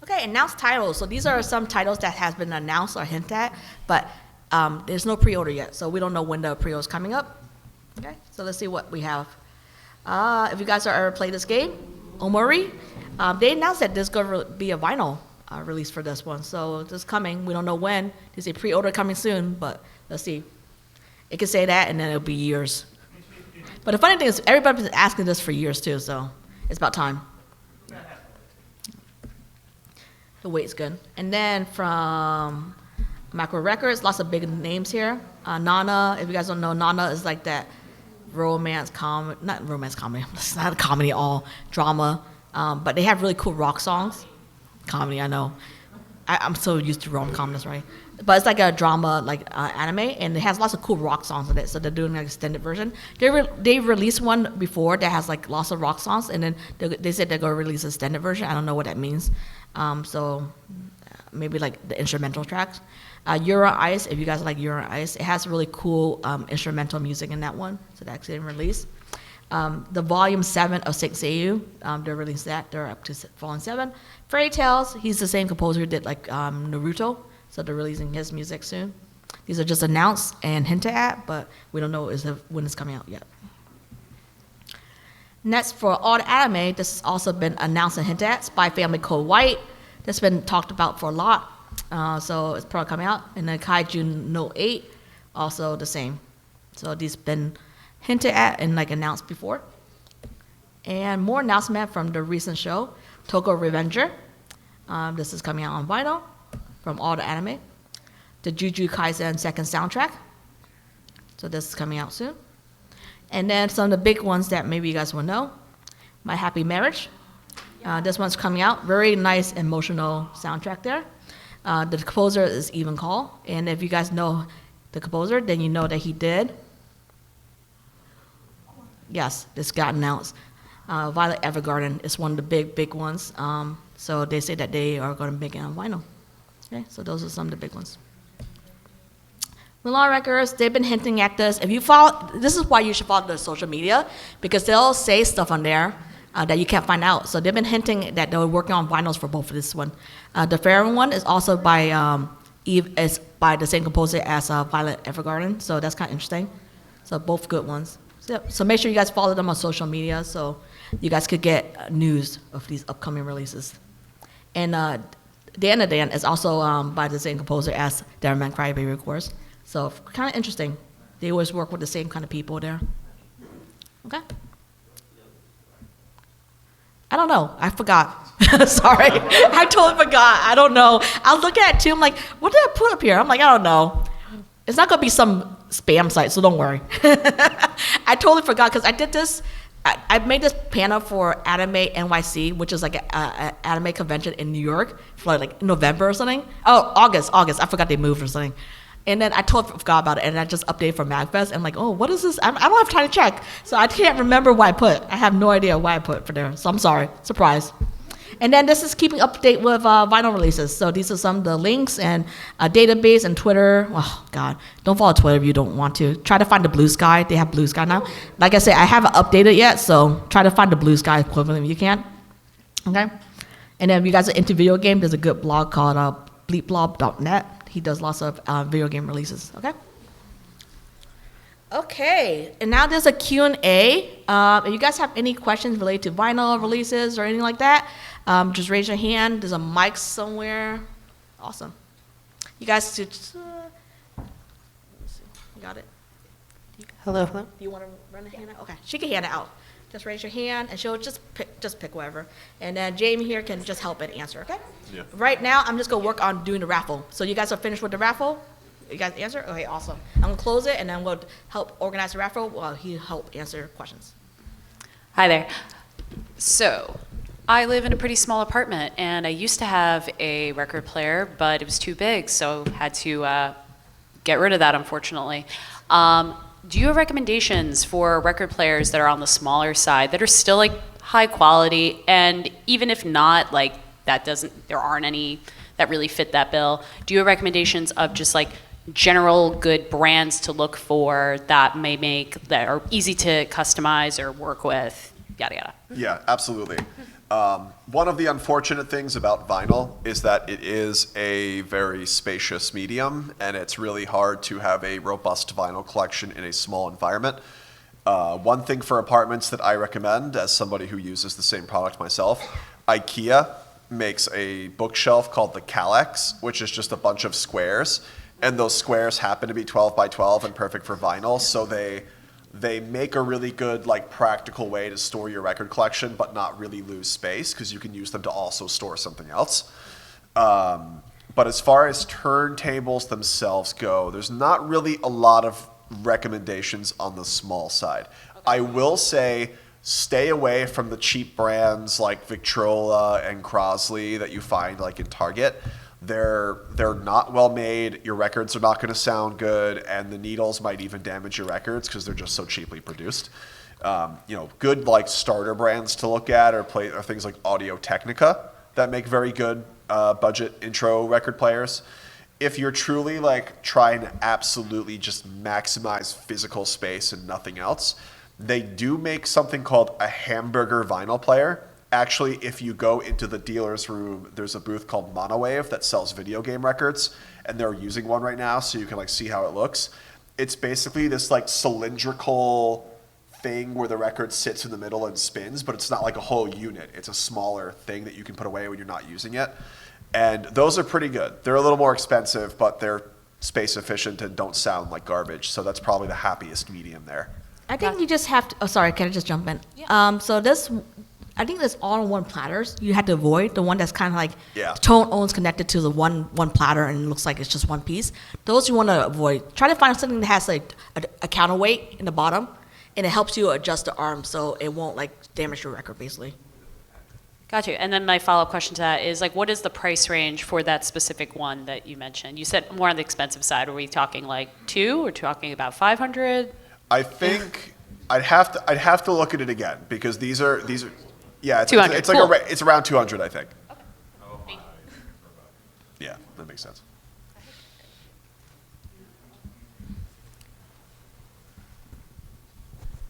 S1: Okay, announced titles. So these are some titles that has been announced or hinted at, but there's no pre-order yet, so we don't know when the pre-order is coming up. Okay, so let's see what we have. If you guys have ever played this game, Omori, they announced that there's going to be a vinyl release for this one, so this is coming. We don't know when. They say pre-order coming soon, but let's see. It could say that, and then it'll be years. But the funny thing is, everybody's been asking this for years too, so it's about time. The weight's good. And then from Macro Records, lots of big names here. Nana, if you guys don't know, Nana is like that romance comedy, not romance comedy, it's not a comedy at all, drama, but they have really cool rock songs. Comedy, I know. I'm so used to rom-com, that's right. But it's like a drama, like anime, and it has lots of cool rock songs in it, so they're doing an extended version. They released one before that has like lots of rock songs, and then they said they're going to release an extended version. I don't know what that means. So maybe like the instrumental tracks. Euro Ice, if you guys like Euro Ice, it has really cool instrumental music in that one, so that's getting released. The volume 7 of Saint Seiyu, they're releasing that. They're up to volume 7. Fairy Tales, he's the same composer who did like Naruto, so they're releasing his music soon. These are just announced and hinted at, but we don't know when it's coming out yet. Next, for all the anime, this has also been announced and hinted at. Spy Family Code White, that's been talked about for a lot, so it's probably coming out. And then Kaiju No 8, also the same. So these been hinted at and like announced before. And more announcement from the recent show, Toko Revenger. This is coming out on vinyl from all the anime. The Jujutsu Kaisen second soundtrack. So this is coming out soon. And then some of the big ones that maybe you guys will know. My Happy Marriage. This one's coming out. Very nice emotional soundtrack there. The composer is Even Call. And if you guys know the composer, then you know that he did. Yes, this got announced. Violet Evergarden is one of the big ones. So they say that they are going to make it on vinyl. Okay, so those are some of the big ones. Milan Records, they've been hinting at this. If you follow, this is why you should follow the social media, because they'll say stuff on there that you can't find out. So they've been hinting that they're working on vinyls for both of this one. The Fair one is also by is by the same composer as Violet Evergarden, so that's kind of interesting. So both good ones. So make sure you guys follow them on social media so you guys could get news of these upcoming releases. And Dan the Dan is also by the same composer as Devilman Crybaby, of course. So kind of interesting. They always work with the same kind of people there. Okay. I don't know. I forgot. Sorry. I totally forgot. I don't know. I was looking at it too. I'm like, what did I put up here? I'm like, I don't know. It's not going to be some spam site, so don't worry. I totally forgot because I did this. I made this panel for Anime NYC, which is like an anime convention in New York for like November or something. Oh, August. I forgot they moved or something. And then I totally forgot about it, and I just updated for MAGFest. And I'm like, oh, what is this? I don't have time to check. So I can't remember what I put. I have no idea why I put for there. So I'm sorry. Surprise. And then this is keeping update with vinyl releases. So these are some of the links and database and Twitter. Oh, God. Don't follow Twitter if you don't want to. Try to find the Blue Sky. They have Blue Sky now. Like I said, I haven't updated yet, so try to find the Blue Sky equivalent if you can. Okay? And then if you guys are into video game, there's a good blog called bleepblob.net. He does lots of video game releases. Okay? Okay, and now there's a Q&A. If you guys have any questions related to vinyl releases or anything like that, just raise your hand. There's a mic somewhere. Awesome. You guys should, let me see. You got it?
S6: Hello, hello.
S1: Do you want to run the hand out? Okay, she can hand it out. Just raise your hand, and she'll just pick whatever. And then Jamie here can just help and answer, okay?
S2: Yeah.
S1: Right now, I'm just going to work on doing the raffle. So you guys are finished with the raffle? You guys answer? Okay, awesome. I'm going to close it, and then we'll help organize the raffle while he help answer questions.
S7: Hi there. So, I live in a pretty small apartment, and I used to have a record player, but it was too big, so had to get rid of that, unfortunately. Do you have recommendations for record players that are on the smaller side that are still like high quality, and even if not, like there aren't any that really fit that bill? Do you have recommendations of just like general good brands to look for that that are easy to customize or work with, yada yada?
S2: Yeah, absolutely. One of the unfortunate things about vinyl is that it is a very spacious medium, and it's really hard to have a robust vinyl collection in a small environment. One thing for apartments that I recommend, as somebody who uses the same product myself, IKEA makes a bookshelf called the Kallax, which is just a bunch of squares, and those squares happen to be 12 by 12 and perfect for vinyl, so they make a really good, like, practical way to store your record collection but not really lose space, because you can use them to also store something else. But as far as turntables themselves go, there's not really a lot of recommendations on the small side. I will say stay away from the cheap brands like Victrola and Crosley that you find like in Target. They're not well made, your records are not going to sound good, and the needles might even damage your records because they're just so cheaply produced. Good like starter brands to look at are things like Audio-Technica that make very good budget intro record players. If you're truly like trying to absolutely just maximize physical space and nothing else, they do make something called a hamburger vinyl player. Actually, if you go into the dealer's room, there's a booth called Monowave that sells video game records, and they're using one right now, so you can like see how it looks. It's basically this like cylindrical thing where the record sits in the middle and spins, but it's not like a whole unit. It's a smaller thing that you can put away when you're not using it. And those are pretty good. They're a little more expensive, but they're space efficient and don't sound like garbage, so that's probably the happiest medium there.
S1: I think you just have to, oh, sorry, can I just jump in?
S7: Yeah.
S1: I think there's all-in-one platters. You have to avoid the one that's kind of like
S2: Yeah.
S1: tone owns connected to the one platter and it looks like it's just one piece. Those you want to avoid. Try to find something that has like a counterweight in the bottom, and it helps you adjust the arm so it won't like damage your record basically.
S7: Got you. And then my follow-up question to that is like, what is the price range for that specific one that you mentioned? You said more on the expensive side. Are we talking like 2 or talking about 500?
S2: I think I'd have to look at it again because these are yeah, it's
S7: 200,
S2: it's like
S7: cool.
S2: it's around 200, I think. Yeah, that makes sense.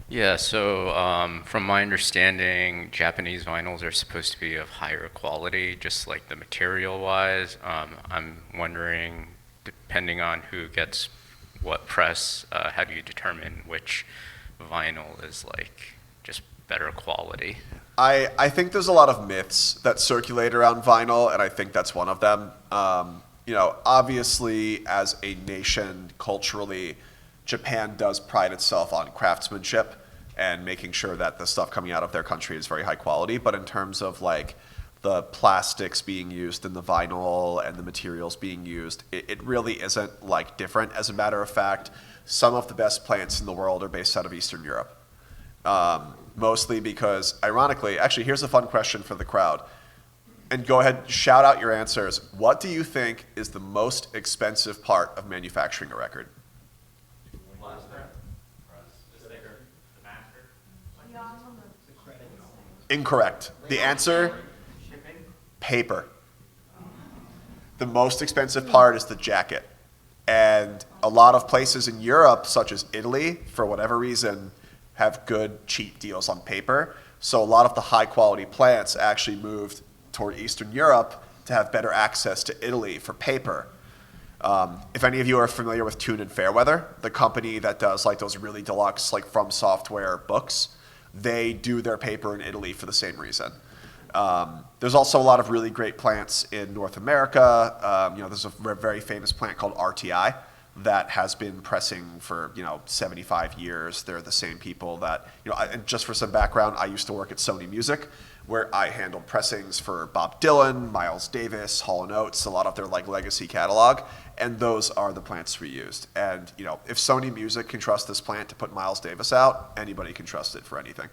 S8: Yeah, so from my understanding, Japanese vinyls are supposed to be of higher quality, just like the material-wise. I'm wondering, depending on who gets what press, how do you determine which vinyl is like just better quality?
S2: I think there's a lot of myths that circulate around vinyl, and I think that's one of them. Obviously, as a nation, culturally, Japan does pride itself on craftsmanship and making sure that the stuff coming out of their country is very high quality. But in terms of like the plastics being used in the vinyl and the materials being used, it really isn't like different. As a matter of fact, some of the best plants in the world are based out of Eastern Europe. Mostly because, ironically, actually, here's a fun question for the crowd. And go ahead, shout out your answers. What do you think is the most expensive part of manufacturing a record? Incorrect. The answer, paper. The most expensive part is the jacket. And a lot of places in Europe, such as Italy, for whatever reason, have good, cheap deals on paper. So a lot of the high-quality plants actually moved toward Eastern Europe to have better access to Italy for paper. If any of you are familiar with Tune and Fairweather, the company that does like those really deluxe like From Software books, they do their paper in Italy for the same reason. There's also a lot of really great plants in North America. There's a very famous plant called RTI that has been pressing for 75 years. They're the same people that and just for some background, I used to work at Sony Music, where I handled pressings for Bob Dylan, Miles Davis, Hall & Oates, a lot of their like legacy catalog, and those are the plants we used. And if Sony Music can trust this plant to put Miles Davis out, anybody can trust it for anything.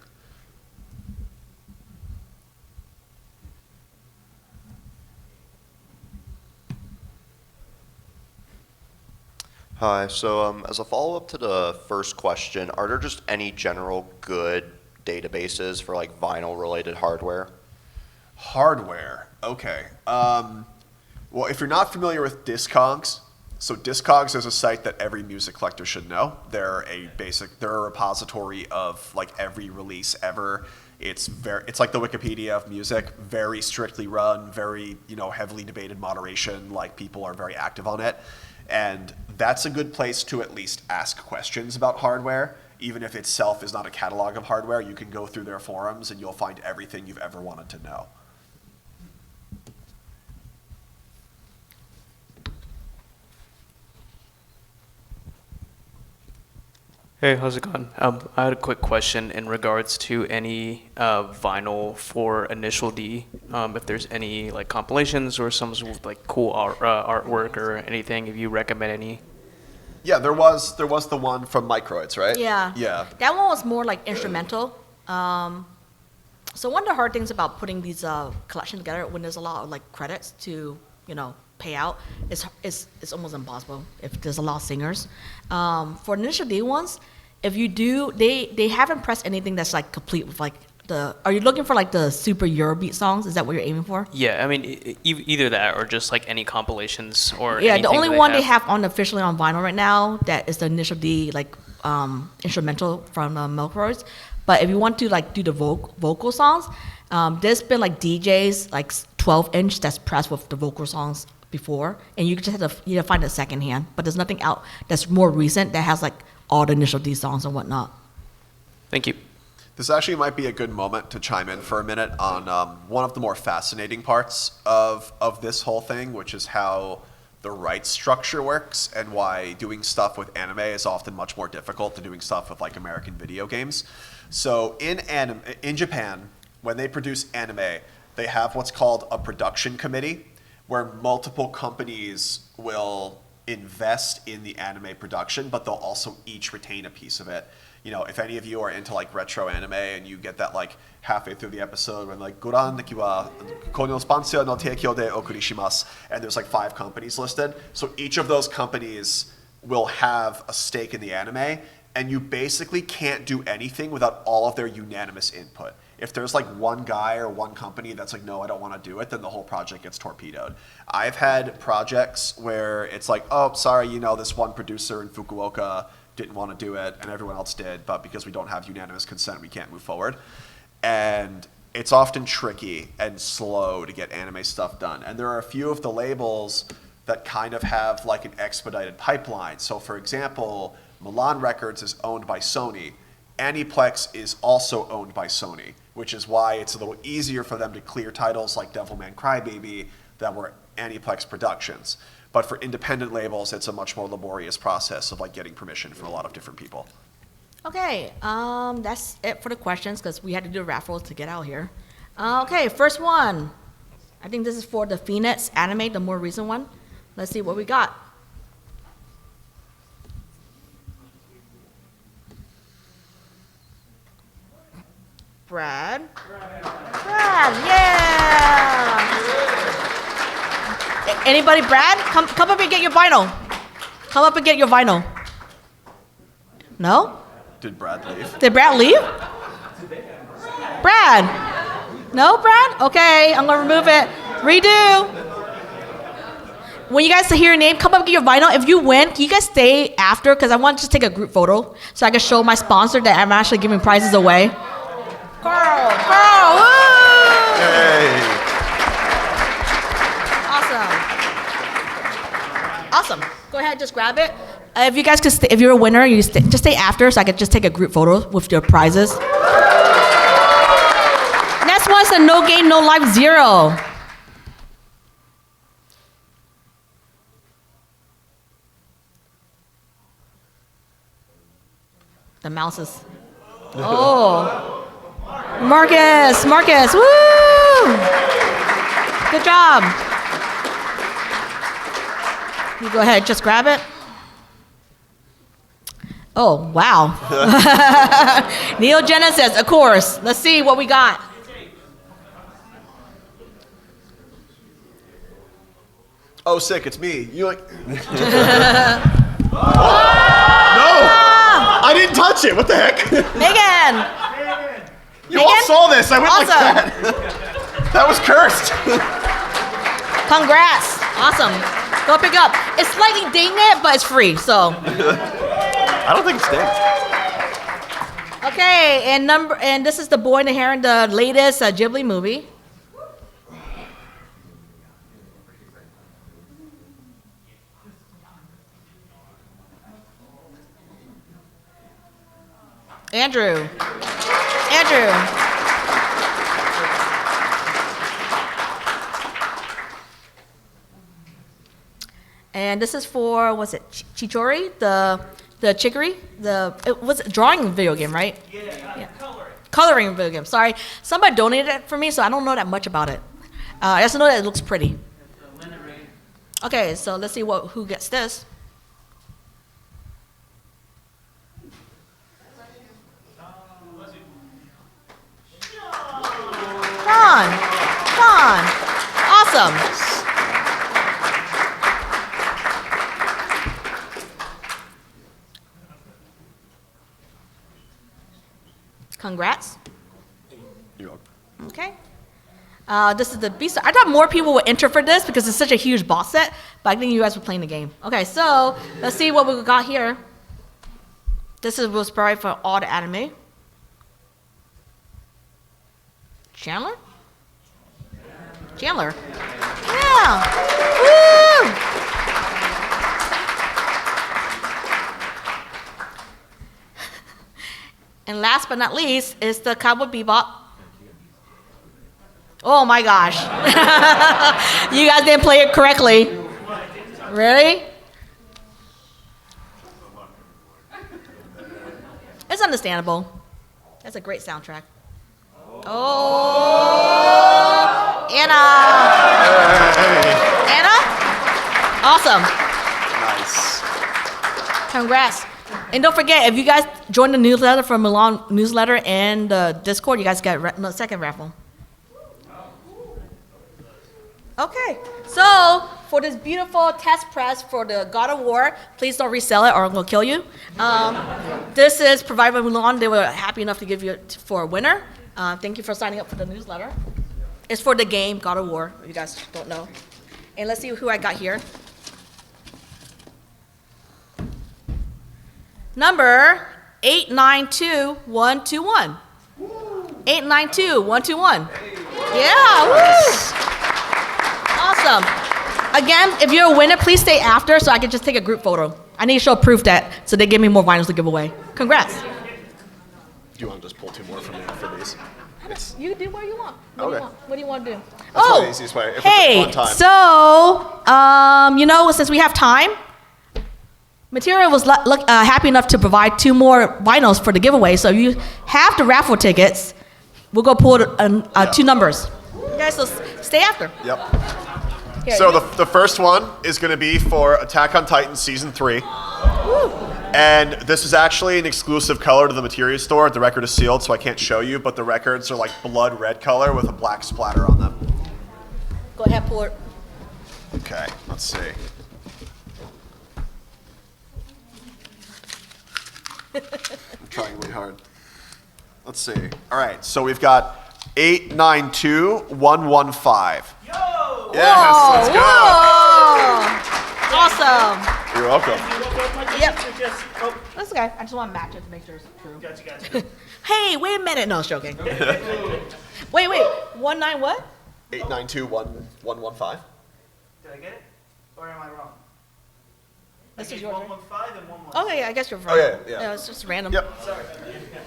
S5: Hi, so as a follow-up to the first question, are there just any general good databases for like vinyl-related hardware?
S2: Hardware, okay. Well, if you're not familiar with Discogs, so Discogs is a site that every music collector should know. They're a repository of like every release ever. It's like the Wikipedia of music, very strictly run, very heavily debated moderation. Like people are very active on it, and that's a good place to at least ask questions about hardware. Even if itself is not a catalog of hardware, you can go through their forums and you'll find everything you've ever wanted to know.
S6: Hey, how's it going? I had a quick question in regards to any vinyl for Initial D. If there's any like compilations or some sort of like cool artwork or anything, if you recommend any.
S2: Yeah, there was the one from Microids, right?
S1: Yeah.
S2: Yeah.
S1: That one was more like instrumental. So one of the hard things about putting these collections together when there's a lot of like credits to pay out, it's almost impossible if there's a lot of singers. For Initial D ones, if you do, they haven't pressed anything that's like complete with like are you looking for like the super Eurobeat songs? Is that what you're aiming for?
S6: Yeah, I mean either that or just like any compilations or
S1: yeah. The
S6: anything
S1: only
S6: that
S1: one they have on officially on vinyl right now that is the Initial D like instrumental from Milkroids. But if you want to like do the vocal songs, there's been like DJs like 12-inch that's pressed with the vocal songs before, and you just have to find it secondhand. But there's nothing out that's more recent that has like all the Initial D songs and whatnot.
S6: Thank you.
S2: This actually might be a good moment to chime in for a minute on one of the more fascinating parts of this whole thing, which is how the rights structure works and why doing stuff with anime is often much more difficult than doing stuff with like American video games. So in Japan, when they produce anime, they have what's called a production committee, where multiple companies will invest in the anime production, but they'll also each retain a piece of it. If any of you are into like retro anime and you get that like halfway through the episode when like "Goran deki wa kono sponsor no teikyo de okuri shimasu," and there's like 5 companies listed. So each of those companies will have a stake in the anime, and you basically can't do anything without all of their unanimous input. If there's like one guy or one company that's like, no, I don't want to do it, then the whole project gets torpedoed. I've had projects where it's like, oh, sorry, this one producer in Fukuoka didn't want to do it and everyone else did, but because we don't have unanimous consent, we can't move forward. And it's often tricky and slow to get anime stuff done. And there are a few of the labels that kind of have like an expedited pipeline. So for example, Milan Records is owned by Sony. Aniplex is also owned by Sony, which is why it's a little easier for them to clear titles like Devilman Crybaby that were Aniplex productions. But for independent labels, it's a much more laborious process of like getting permission from a lot of different people.
S1: Okay, that's it for the questions because we had to do raffles to get out here. Okay, first one. I think this is for the Phoenix anime, the more recent one. Let's see what we got. Brad, yeah! Anybody, Brad? Come up and get your vinyl. Come up and get your vinyl. No?
S2: Did Brad leave?
S1: Did Brad leave? Brad? No, Brad? Okay, I'm gonna remove it. Redo. When you guys hear your name, come up and get your vinyl. If you win, can you guys stay after? Because I want to just take a group photo so I can show my sponsor that I'm actually giving prizes away. Carl, woo!
S2: Hey.
S1: Awesome. Awesome. Go ahead, just grab it. If you guys could, if you're a winner, just stay after, so I could just take a group photo with your prizes. Next one's a no game, no life 0. The mouse is. Oh, Marcus, woo! Good job. You go ahead, just grab it. Oh, wow. Neo Genesis, of course. Let's see what we got.
S2: Oh, sick, it's me. You like. No! I didn't touch it. What the heck?
S1: Megan!
S2: You all saw this. I went like
S1: Awesome.
S2: that. That was cursed.
S1: Congrats. Awesome. Go pick up. It's slightly dinged, but it's free, so.
S2: I don't think it's dinged.
S1: Okay, and this is The Boy and the Heron, the latest Ghibli movie. Andrew. And this is for, what's it, Chichori? The chicory? It was a drawing video game, right? Yeah. Coloring video game, sorry. Somebody donated it for me, so I don't know that much about it. I just know that it looks pretty. Okay, so let's see who gets this. Fong. Awesome. Congrats.
S2: You're welcome.
S1: Okay. This is the beast. I thought more people would enter for this because it's such a huge boss set, but I think you guys were playing the game. Okay, so let's see what we got here. Was probably for all the anime. Chandler? Yeah. Woo! And last but not least is the Cowboy Bebop. Oh my gosh. You guys didn't play it correctly. Really? It's understandable. That's a great soundtrack. Oh, Anna. Anna? Awesome.
S2: Nice.
S1: Congrats. And don't forget, if you guys join the newsletter from Milan newsletter and the Discord, you guys get a second raffle. Okay, so for this beautiful test press for the God of War, please don't resell it or I'm gonna kill you. This is provided by Milan. They were happy enough to give you it for a winner. Thank you for signing up for the newsletter. It's for the game God of War, if you guys don't know. And let's see who I got here. Number 892121. 892121. Yeah, woo! Awesome. Again, if you're a winner, please stay after so I can just take a group photo. I need to show proof that, so they give me more vinyls to give away. Congrats.
S2: Do you want to just pull 2 more from me for these?
S1: You do what you want.
S2: Okay.
S1: What do you want to do?
S2: That's probably the easiest way. If
S1: Hey,
S2: it's on time.
S1: so, since we have time, Material was happy enough to provide 2 more vinyls for the giveaway. So you have the raffle tickets. We'll go pull 2 numbers. You guys, so stay after.
S2: Yep.
S1: Here,
S2: So the first one is going to be for Attack on Titan Season 3.
S1: Woo.
S2: And this is actually an exclusive color to the Materia store. The record is sealed, so I can't show you, but the records are like blood red color with a black splatter on them.
S1: Go ahead, pull it.
S2: Okay, let's see. I'm trying really hard. Let's see. All right, so we've got 892115.
S3: Yo!
S2: Yes, let's go.
S1: Whoa. Awesome.
S2: You're welcome.
S1: Yep.
S3: Just, oh,
S1: That's okay. I just want to match it to make sure it's true.
S3: gotcha.
S1: Hey, wait a minute. No, I was joking. Wait. 19 what?
S2: 892115.
S3: Did I get it? Or am I wrong?
S1: This
S3: I
S1: is
S3: gave
S1: yours, right?
S3: 115 and 116.
S1: Okay, I guess you're right.
S2: Oh, yeah.
S1: Yeah, it's just random.
S2: Yep.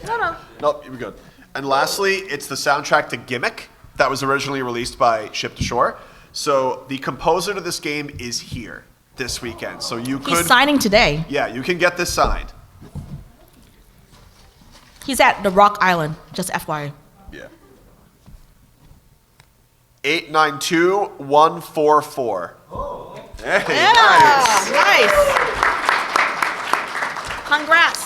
S1: No, no.
S2: Nope, you're good. And lastly, it's the soundtrack to Gimmick that was originally released by Ship to Shore. So the composer to this game is here this weekend. So you
S1: He's
S2: could,
S1: signing today.
S2: yeah, you can get this signed.
S1: He's at the Rock Island, just FYI.
S2: Yeah. 892144. Oh. Hey,
S1: Yeah,
S2: nice.
S1: nice. Congrats.